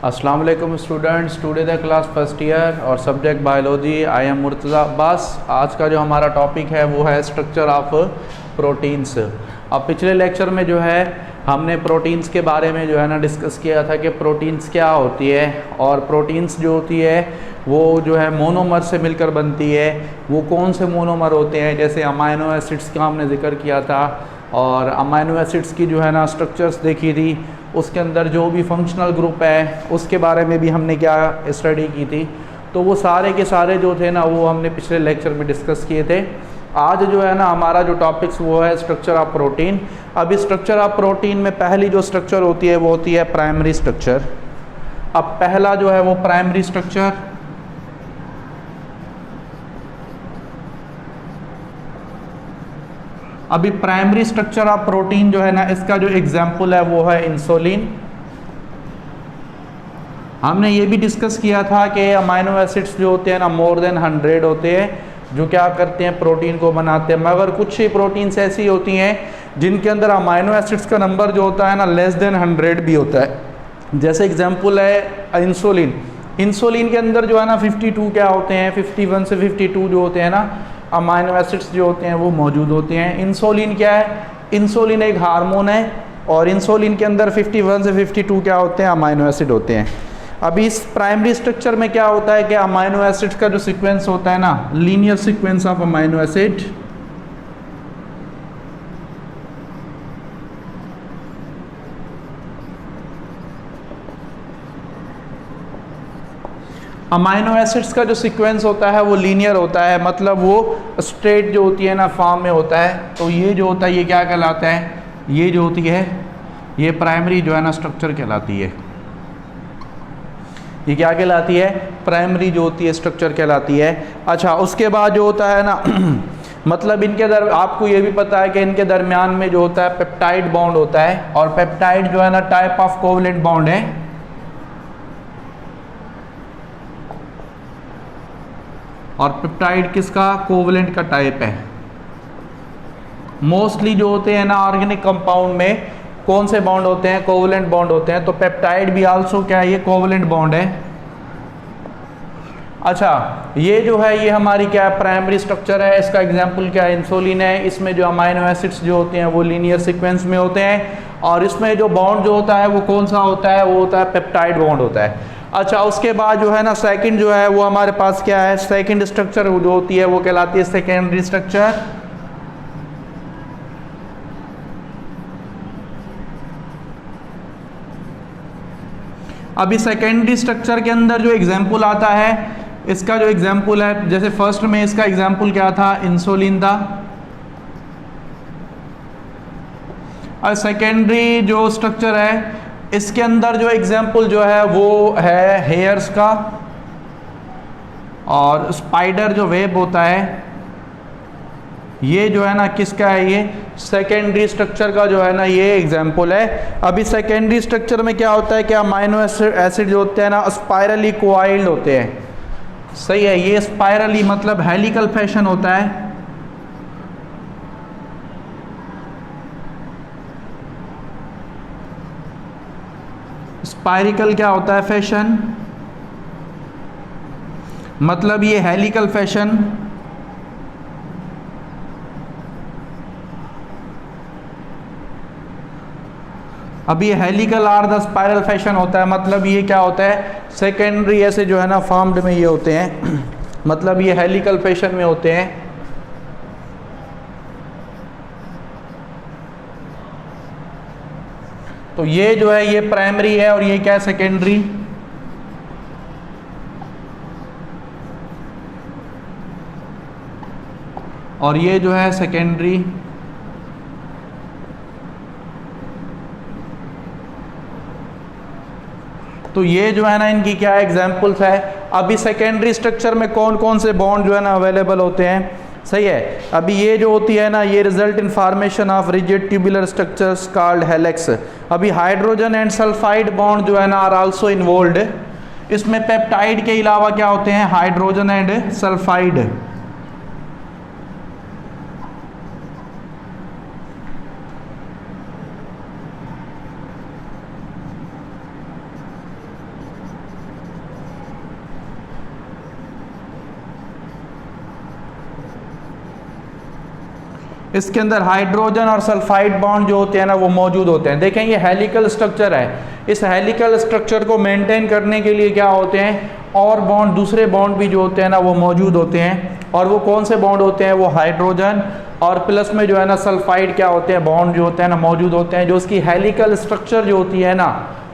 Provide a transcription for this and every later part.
अस्सलाम वालेकुम students, today the class first year और subject biology. I am Murtaza Abbas. आज का जो हमारा टॉपिक है वो है स्ट्रक्चर ऑफ प्रोटीन्स। अब पिछले लेक्चर में जो है हमने प्रोटीन्स के बारे में जो है ना डिस्कस किया था कि प्रोटीन्स क्या होती है, और प्रोटीन्स जो होती है वो जो है मोनोमर से मिलकर बनती है। वो कौन से मोनोमर होते हैं, जैसे अमाइनो एसिड्स का हमने जिक्र किया था, और अमाइनो एसिड्स की जो है ना स्ट्रक्चर्स देखी थी। उसके अंदर जो भी फंक्शनल ग्रुप है उसके बारे में भी हमने क्या स्टडी की थी। तो वो सारे के सारे जो थे ना वो हमने पिछले लेक्चर में डिस्कस किए थे। आज जो है ना हमारा जो टॉपिक्स वो है स्ट्रक्चर ऑफ प्रोटीन। अभी स्ट्रक्चर ऑफ प्रोटीन में पहली जो स्ट्रक्चर होती है वो होती है प्राइमरी स्ट्रक्चर। अब पहला जो है वो प्राइमरी स्ट्रक्चर, अभी प्राइमरी स्ट्रक्चर ऑफ प्रोटीन जो है ना इसका जो एग्जाम्पल है वो है इंसुलिन। हमने ये भी डिस्कस किया था कि अमाइनो एसिड्स जो होते हैं ना मोर देन 100 होते हैं जो क्या करते हैं प्रोटीन को बनाते हैं, मगर कुछ ही प्रोटीन्स ऐसी होती हैं जिनके अंदर अमाइनो एसिड्स का नंबर जो होता है ना लेस देन 100 भी होता है। जैसे एग्जांपल है इंसुलिन। इंसुलिन के अंदर जो है ना 52 क्या होते हैं, 51 से 52 जो होते हैं ना अमाइनो एसिड्स जो होते हैं वो मौजूद होते हैं। इंसुलिन क्या है? इंसुलिन एक हार्मोन है और इंसुलिन के अंदर 51 से 52 क्या होते हैं, अमाइनो एसिड होते हैं। अभी इस प्राइमरी स्ट्रक्चर में क्या होता है कि अमाइनो एसिड्स का जो सीक्वेंस होता है ना, linear sequence of amino acid, amino acids का जो सीक्वेंस होता है वो लीनियर होता है, मतलब वो स्ट्रेट जो होती है ना फॉर्म में होता है। तो ये जो होता है ये क्या कहलाता है, ये जो होती है ये प्राइमरी जो है ना स्ट्रक्चर कहलाती है। ये क्या कहलाती है? प्राइमरी जो होती है स्ट्रक्चर कहलाती है। अच्छा, उसके बाद जो होता है ना मतलब इनके आपको ये भी पता है कि इनके दरमियान में जो होता है पेप्टाइड बॉन्ड होता है, और पेप्टाइड जो है ना टाइप ऑफ कोवलेंट बॉन्ड है। और पेप्टाइड किसका? कोवलेंट का टाइप है। मोस्टली जो होते हैं ना ऑर्गेनिक कंपाउंड में कौन से बॉन्ड होते हैं? कोवलेंट बॉन्ड होते हैं। तो पेप्टाइड भी आल्सो क्या है, ये कोवलेंट बॉन्ड है। अच्छा, ये जो है ये हमारी क्या है, प्राइमरी स्ट्रक्चर है। इसका एग्जांपल क्या है? इंसुलिन है। इसमें जो अमाइनो एसिड्स जो होते हैं वो लीनियर सीक्वेंस में होते हैं, और इसमें जो बॉन्ड जो होता है वो कौन सा होता है? वो होता है पेप्टाइड बॉन्ड होता है। अच्छा, उसके बाद जो है ना सेकंड जो है वो हमारे पास क्या है, सेकंड स्ट्रक्चर जो होती है वो कहलाती है सेकेंडरी स्ट्रक्चर। अभी सेकेंडरी स्ट्रक्चर के अंदर जो एग्जाम्पल आता है, इसका जो एग्जाम्पल है, जैसे फर्स्ट में इसका एग्जाम्पल क्या था? इंसुलिन था। और सेकेंडरी जो स्ट्रक्चर है इसके अंदर जो एग्जाम्पल जो है वो है हेयर्स का, और स्पाइडर जो वेब होता है ये जो है ना किसका है? ये सेकेंडरी स्ट्रक्चर का जो है ना ये एग्जाम्पल है। अभी सेकेंडरी स्ट्रक्चर में क्या होता है कि अमाइनो एसिड जो होते हैं ना स्पाइरली कोआइल्ड होते हैं। सही है, ये स्पाइरली मतलब हेलिकल फैशन होता है। स्पाइरिकल क्या होता है? फैशन, मतलब ये हेलिकल फैशन। अभी ये helical or the spiral fashion होता है, मतलब ये क्या होता है? सेकेंडरी ऐसे जो है ना फॉर्म्ड में ये होते हैं मतलब ये हेलिकल फैशन में होते हैं। तो ये जो है ये प्राइमरी है और ये क्या है? सेकेंडरी। और ये जो है सेकेंडरी। तो ये जो है ना इनकी क्या एग्जाम्पल्स है। अभी सेकेंडरी स्ट्रक्चर में कौन कौन से बॉन्ड जो है ना अवेलेबल होते हैं? सही है, अभी ये जो होती है ना ये result in formation of rigid tubular structures called helix. अभी हाइड्रोजन एंड सल्फाइड बॉन्ड जो है ना आर आल्सो इन्वॉल्व्ड। इसमें पेप्टाइड के अलावा क्या होते हैं? Hydrogen and sulphide. इसके अंदर हाइड्रोजन और सल्फाइड बॉन्ड जो होते हैं ना वो मौजूद होते हैं। देखें ये हेलिकल स्ट्रक्चर है, इस हेलिकल स्ट्रक्चर को मेंटेन करने के लिए क्या होते हैं, और बॉन्ड, दूसरे बॉन्ड भी जो होते हैं ना वो मौजूद होते हैं। और वो कौन से बॉन्ड होते हैं, वो हाइड्रोजन और प्लस में जो है ना सल्फाइड क्या होते हैं, बॉन्ड जो होते हैं ना मौजूद होते हैं, जो उसकी हेलिकल स्ट्रक्चर जो होती है ना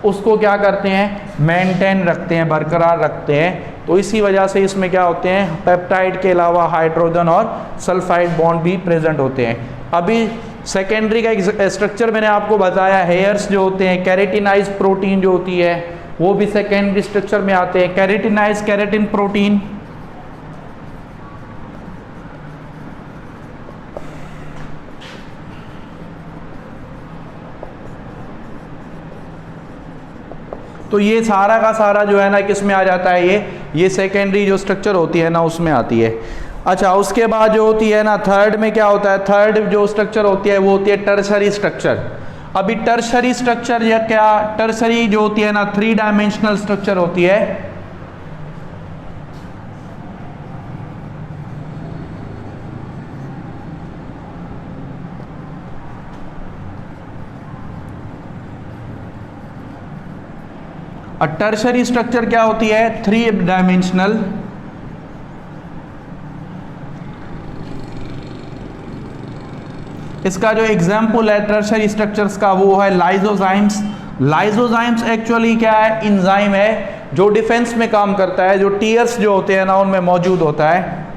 उसको क्या करते हैं, मेंटेन रखते हैं, बरकरार रखते हैं। तो इसी वजह से इसमें क्या होते हैं, पेप्टाइड के अलावा हाइड्रोजन और सल्फाइड बॉन्ड भी प्रेजेंट होते हैं। अभी सेकेंडरी का स्ट्रक्चर मैंने आपको बताया, हेयर्स जो होते हैं, कैरेटिनाइज प्रोटीन जो होती है वो भी सेकेंडरी स्ट्रक्चर में आते हैं। कैरेटिनाइज केराटिन प्रोटीन, तो ये सारा का सारा जो है ना किस में आ जाता है, ये सेकेंडरी जो स्ट्रक्चर होती है ना उसमें आती है। अच्छा, उसके बाद जो होती है ना थर्ड में क्या होता है, थर्ड जो स्ट्रक्चर होती है वो होती है टर्शरी स्ट्रक्चर। अभी टर्शरी स्ट्रक्चर या क्या, टर्शरी जो होती है ना 3 डायमेंशनल स्ट्रक्चर होती है। टर्शरी स्ट्रक्चर क्या होती है, 3 डायमेंशनल। इसका जो एग्जाम्पल है टर्शरी स्ट्रक्चर्स का वो है लाइजोजाइम्स। लाइजोजाइम्स एक्चुअली क्या है, इंजाइम है जो डिफेंस में काम करता है, जो टीयर्स जो होते हैं ना उनमें मौजूद होता है।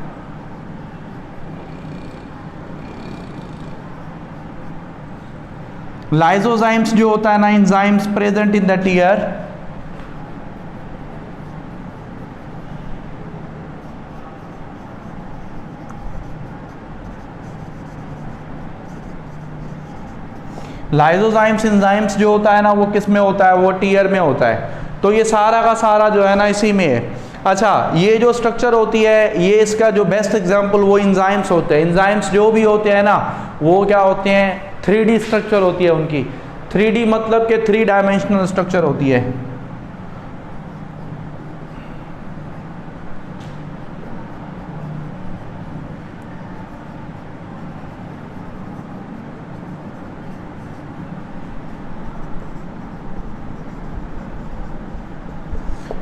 लाइजोजाइम्स जो होता है ना, enzymes present in the tear. Lysozymes enzymes जो होता है ना वो किस में होता है, वो टीयर में होता है। तो ये सारा का सारा जो है ना इसी में है। अच्छा, ये जो स्ट्रक्चर होती है, ये इसका जो बेस्ट एग्जांपल वो एंजाइम्स होते हैं। एंजाइम्स जो भी होते हैं ना वो क्या होते हैं, 3D स्ट्रक्चर होती है उनकी। 3D मतलब कि 3 डायमेंशनल स्ट्रक्चर होती है।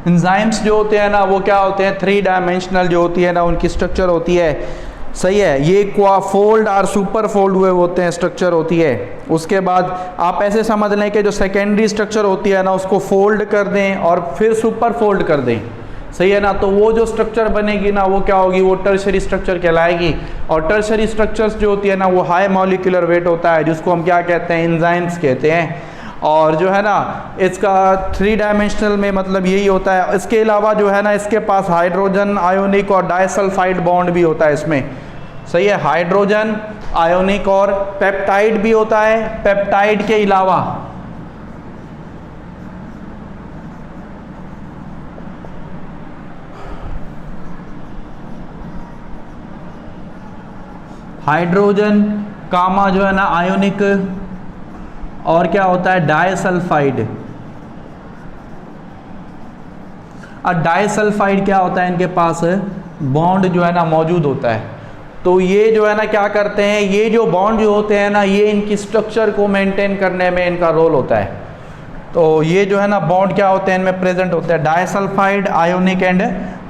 एंजाइम्स जो होते हैं ना वो क्या होते हैं, 3 डायमेंशनल जो होती है ना उनकी स्ट्रक्चर होती है। सही है, ये फोल्ड और सुपर फोल्ड हुए होते हैं स्ट्रक्चर होती है। उसके बाद आप ऐसे समझ लें कि जो सेकेंडरी स्ट्रक्चर होती है ना उसको फोल्ड कर दें और फिर सुपर फोल्ड कर दें। सही है ना, तो वो जो स्ट्रक्चर बनेगी ना वो क्या होगी, वो टर्शरी स्ट्रक्चर कहलाएगी। और टर्शरी स्ट्रक्चर्स जो होती है ना वो हाई मॉलिक्यूलर वेट होता है, जिसको हम क्या कहते हैं, एंजाइम्स कहते हैं। और जो है ना इसका 3 डायमेंशनल में मतलब यही होता है। इसके अलावा जो है ना इसके पास हाइड्रोजन आयोनिक और डाइसल्फाइड बॉन्ड भी होता है इसमें। सही है, हाइड्रोजन आयोनिक और पेप्टाइड भी होता है। पेप्टाइड के अलावा हाइड्रोजन कामा जो है ना आयोनिक, और क्या होता है डाइसल्फाइड। और डाइसल्फाइड क्या होता है, इनके पास बॉन्ड जो है ना मौजूद होता है। तो ये जो है ना क्या करते हैं, ये जो बॉन्ड जो होते हैं ना ये इनकी स्ट्रक्चर को मेंटेन करने में इनका रोल होता है। तो ये जो है ना बॉन्ड क्या होते हैं, इनमें प्रेजेंट होते हैं डाइसल्फाइड आयोनिक एंड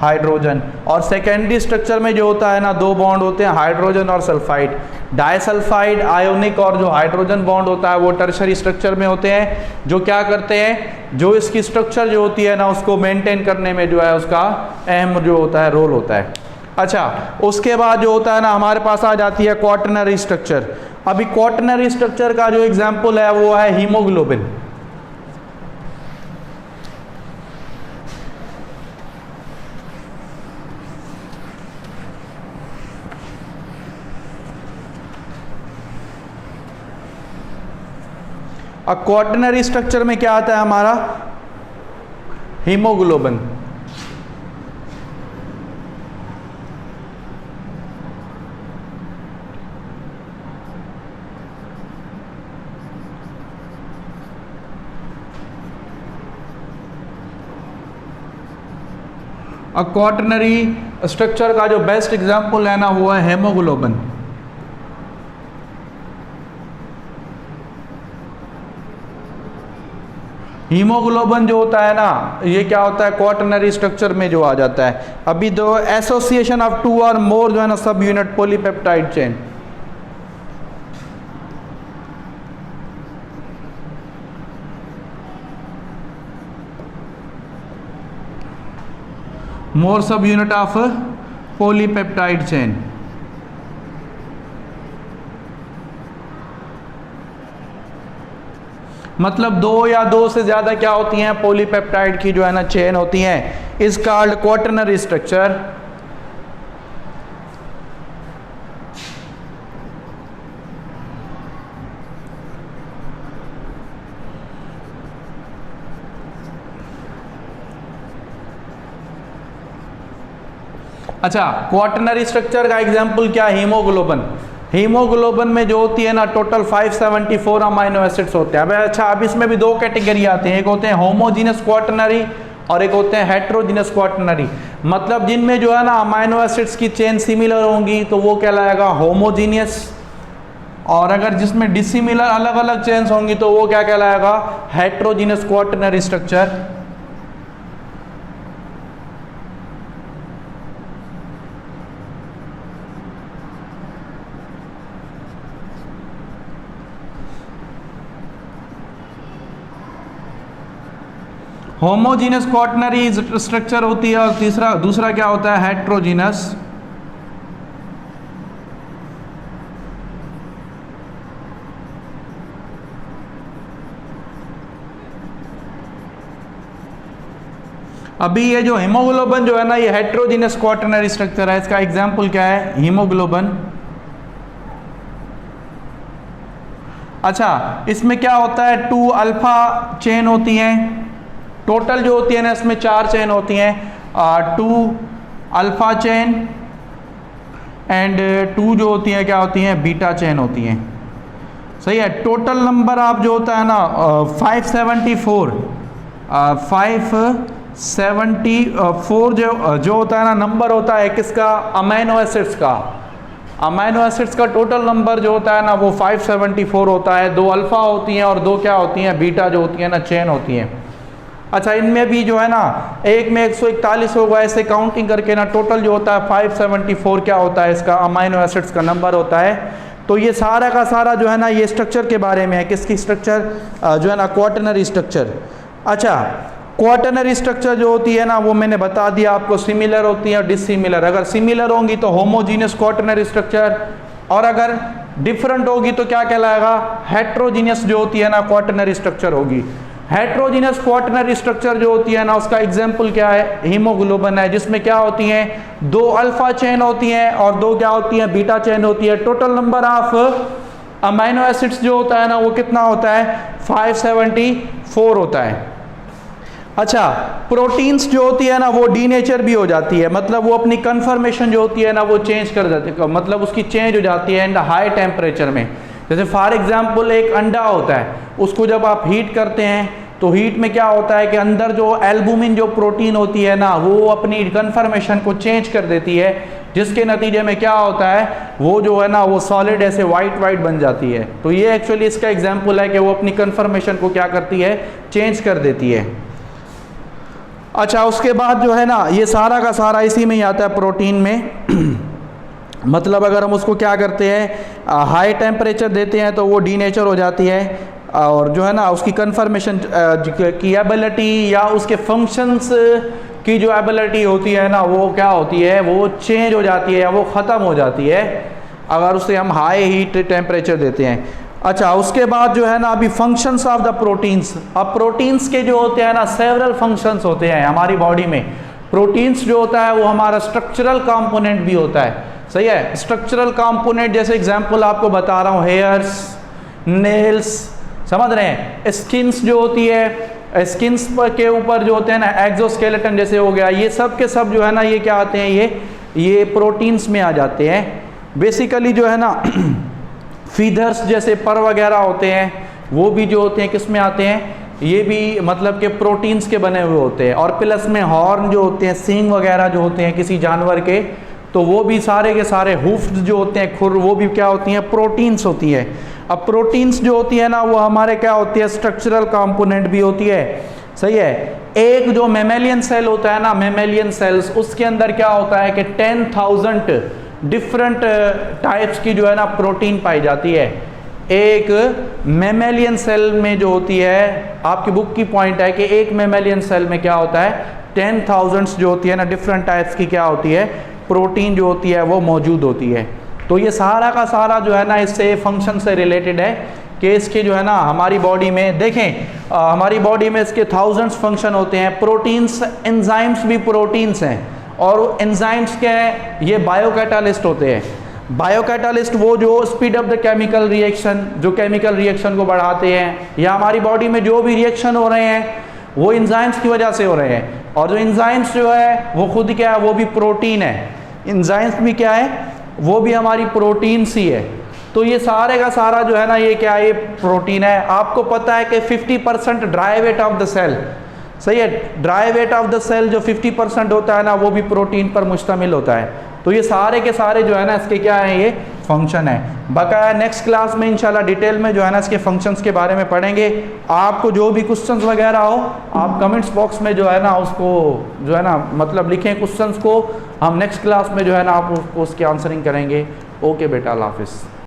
हाइड्रोजन। और सेकेंडरी स्ट्रक्चर में जो होता है ना 2 बॉन्ड होते हैं, हाइड्रोजन और सल्फाइड। डाइसल्फाइड आयोनिक और जो हाइड्रोजन बॉन्ड होता है वो टर्शरी स्ट्रक्चर में होते हैं, जो क्या करते हैं, जो इसकी स्ट्रक्चर जो होती है ना उसको मेंटेन करने में जो है उसका अहम जो होता है रोल होता है। अच्छा, उसके बाद जो होता है ना हमारे पास आ जाती है क्वाटरनरी स्ट्रक्चर। अभी क्वाटरनरी स्ट्रक्चर का जो एग्जाम्पल है वो है हीमोग्लोबिन। अब क्वाटरनरी स्ट्रक्चर में क्या आता है हमारा, हीमोग्लोबिन। अब क्वाटरनरी स्ट्रक्चर का जो बेस्ट एग्जांपल है ना वो है हेमोग्लोबिन। हीमोग्लोबिन जो होता है ना, ये क्या होता है, क्वाटरनरी स्ट्रक्चर में जो आ जाता है। अभी दो एसोसिएशन ऑफ 2 और मोर जो है ना सब यूनिट पॉलीपेप्टाइड चेन। मोर सब यूनिट ऑफ पॉलीपेप्टाइड चेन। मतलब दो या दो से ज्यादा क्या होती हैं, पॉलीपेप्टाइड की जो है ना चेन होती हैं, इज कॉल्ड क्वाटरनरी स्ट्रक्चर। अच्छा, क्वाटरनरी स्ट्रक्चर का एग्जांपल क्या है, हीमोग्लोबिन। हीमोग्लोबिन में जो होती है ना टोटल 574 अमाइनो एसिड्स होते हैं। अच्छा, अब इसमें भी दो कैटेगरी आते हैं, एक होते हैं होमोजीनस क्वाटरनरी और एक होते हैं हेट्रोजीनस क्वाटरनरी। मतलब जिनमें जो है ना अमाइनो एसिड्स की चेन सिमिलर होंगी तो वो कहलाएगा होमोजीनियस, और अगर जिसमें डिसिमिलर अलग अलग चेन्स होंगी तो वो क्या कहलाएगा, heterogeneous quaternary structure. Homogeneous quaternary structure होती है और दूसरा क्या होता है, हेट्रोजीनस। अभी ये जो हीमोग्लोबिन जो है ना, ये हेट्रोजीनस क्वाटरनरी स्ट्रक्चर है। इसका एग्जांपल क्या है, हीमोग्लोबिन। अच्छा, इसमें क्या होता है, 2 अल्फा चेन होती हैं। टोटल जो होती है ना इसमें 4 चेन होती हैं, 2 अल्फा चेन एंड 2 जो होती हैं क्या होती हैं, बीटा चेन होती हैं। सही है। टोटल नंबर आप जो होता है ना 574 जो होता है ना नंबर होता है किसका, अमाइनो एसिड्स का। अमाइनो एसिड्स का टोटल नंबर जो होता है ना वो 574 होता है। 2 अल्फा होती हैं और 2 क्या होती हैं, बीटा जो होती हैं ना चेन होती हैं। अच्छा, इनमें भी जो है ना एक में 141 होगा, ऐसे काउंटिंग करके ना टोटल जो होता है 574 क्या होता है, इसका अमाइनो एसिड्स का नंबर होता है। तो ये सारा का सारा जो है ना ये स्ट्रक्चर के बारे में है, किसकी स्ट्रक्चर, जो है ना क्वाटरनरी स्ट्रक्चर। अच्छा, क्वाटरनरी स्ट्रक्चर जो होती है ना वो मैंने बता दिया आपको, सिमिलर होती है और डिसिमिलर। अगर सिमिलर होंगी तो होमोजीनियस क्वाटरनरी स्ट्रक्चर, और अगर डिफरेंट होगी तो क्या कहलाएगा, हेट्रोजीनियस जो होती है ना क्वाटरनरी स्ट्रक्चर होगी। हेट्रोजीनियस क्वाटरनरी स्ट्रक्चर जो होती है ना उसका एग्जांपल क्या है, हीमोग्लोबिन है, जिसमें क्या होती हैं 2 अल्फा चेन होती हैं और 2 क्या होती हैं, बीटा चेन होती है। Total number of amino acids जो होता है ना वो कितना होता है, 574 होता है। अच्छा, प्रोटीन्स जो होती है ना वो डीनेचर भी हो जाती है, मतलब वो अपनी कन्फर्मेशन जो होती है ना वो चेंज कर जाती है, मतलब उसकी चेंज हो जाती है इन हाई टेम्परेचर में। जैसे फॉर एग्जांपल एक अंडा होता है, उसको जब आप हीट करते हैं तो हीट में क्या होता है कि अंदर जो एल्बुमिन जो प्रोटीन होती है ना वो अपनी कन्फर्मेशन को चेंज कर देती है, जिसके नतीजे में क्या होता है, वो जो है ना वो सॉलिड ऐसे वाइट बन जाती है। तो ये एक्चुअली इसका एग्जांपल है कि वो अपनी कन्फर्मेशन को क्या करती है, चेंज कर देती है। अच्छा, उसके बाद जो है ना ये सारा का सारा इसी में ही आता है, प्रोटीन में। मतलब अगर हम उसको क्या करते हैं, हाई टेम्परेचर देते हैं तो वो डीनेचर हो जाती है, और जो है ना उसकी कन्फर्मेशन की एबिलिटी या उसके फंक्शंस की जो एबिलिटी होती है ना वो क्या होती है, वो चेंज हो जाती है या वो ख़त्म हो जाती है अगर उसे हम हाई हीट टेम्परेचर देते हैं। अच्छा, उसके बाद जो है ना अभी फंक्शंस ऑफ द प्रोटीन्स। अब प्रोटीन्स के जो होते हैं ना सेवरल फंक्शंस होते हैं हमारी बॉडी में। प्रोटीन्स जो होता है वो हमारा स्ट्रक्चरल कंपोनेंट भी होता है। सही है, स्ट्रक्चरल कंपोनेंट जैसे एग्जांपल आपको बता रहा हूँ, हेयर्स, नेल्स, समझ रहे हैं। स्किन्स जो होती है, स्किन्स के ऊपर जो होते हैं ना एक्सोस्केलेटन जैसे हो गया, ये सब के सब जो है ना ये क्या आते हैं, ये प्रोटीन्स में आ जाते हैं। बेसिकली जो है ना फीदर्स जैसे पर वगैरह होते हैं वो भी जो होते हैं किस में आते हैं, ये भी मतलब के प्रोटीन्स के बने हुए होते हैं। और प्लस में हॉर्न जो होते हैं, सींग वगैरह जो होते हैं किसी जानवर के, तो वो भी सारे के सारे हुफ्स जो होते हैं, खुर, वो भी क्या होती हैं, प्रोटीन्स होती है। अब प्रोटीन्स जो होती है ना वो हमारे क्या होती है, स्ट्रक्चरल कंपोनेंट भी होती है, सही है। एक जो मेमेलियन सेल होता है ना, मेमेलियन सेल्स, उसके अंदर क्या होता है कि 10,000 डिफरेंट टाइप्स की जो है ना प्रोटीन पाई जाती है। एक मेमेलियन सेल में जो होती है, आपकी बुक की पॉइंट है कि एक मेमेलियन सेल में क्या होता है, 10,000 जो होती है ना डिफरेंट टाइप्स की क्या होती है, प्रोटीन जो होती है वो मौजूद होती है। तो ये सारा का सारा जो है ना इससे फंक्शन से रिलेटेड है कि इसके जो है ना हमारी बॉडी में देखें, हमारी बॉडी में इसके थाउजेंड्स फंक्शन होते हैं। प्रोटीन्स, एंजाइम्स भी प्रोटीन्स हैं, और एंजाइम्स क्या है, ये बायोकैटालिस्ट होते हैं। बायोकैटालिस्ट वो जो speed up the chemical reaction, जो केमिकल रिएक्शन को बढ़ाते हैं, या हमारी बॉडी में जो भी रिएक्शन हो रहे हैं वो एंजाइम्स की वजह से हो रहे हैं। और जो एंजाइम्स जो है वो खुद क्या है, वो भी प्रोटीन है। एंजाइम्स भी क्या है, वो भी हमारी प्रोटीन्स ही है। तो ये सारे का सारा जो है ना ये क्या है, ये प्रोटीन है। आपको पता है कि 50% dry weight of the cell, सही है, dry weight of the cell जो 50% होता है ना वो भी प्रोटीन पर मुश्तमिल होता है। तो ये सारे के सारे जो है ना इसके क्या है, ये फंक्शन है। बकाया नेक्स्ट क्लास में इंशाल्लाह डिटेल में जो है ना इसके फंक्शंस के बारे में पढ़ेंगे। आपको जो भी क्वेश्चंस वगैरह हो आप कमेंट्स बॉक्स में जो है ना उसको जो है ना मतलब लिखें क्वेश्चंस को, हम नेक्स्ट क्लास में जो है ना आप उसकी आंसरिंग करेंगे। ओके बेटा, अल्लाह हाफिज़।